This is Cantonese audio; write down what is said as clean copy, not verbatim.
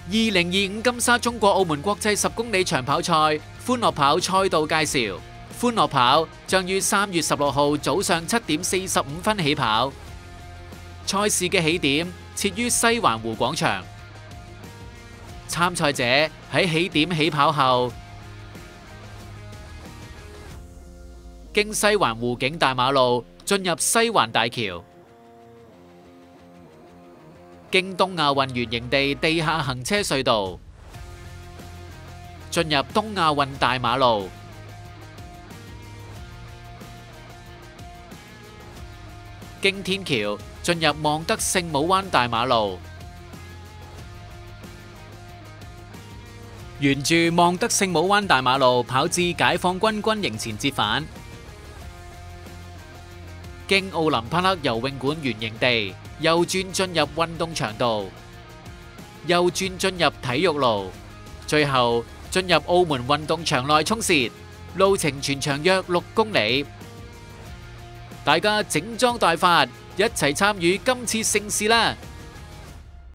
2025金沙中國澳門國際10公里長跑賽歡樂跑賽道介紹。歡樂跑將於3月16號早上7點45分起跑，賽事嘅起點設於西環湖廣場。參賽者喺起點起跑後，經西環湖景大馬路進入西環大橋，經東亞運園營地地下行車隧道，進入東亞運大馬路，經天橋進入望德聖母灣大馬路，沿住望德聖母灣大馬路跑至解放軍軍營前折返，經奧林匹克游泳館原營地右轉進入運動場道，右轉進入體育路，最後進入澳門運動場內衝線，路程全長約6公里。大家整裝待發，一齊參與今次盛事啦！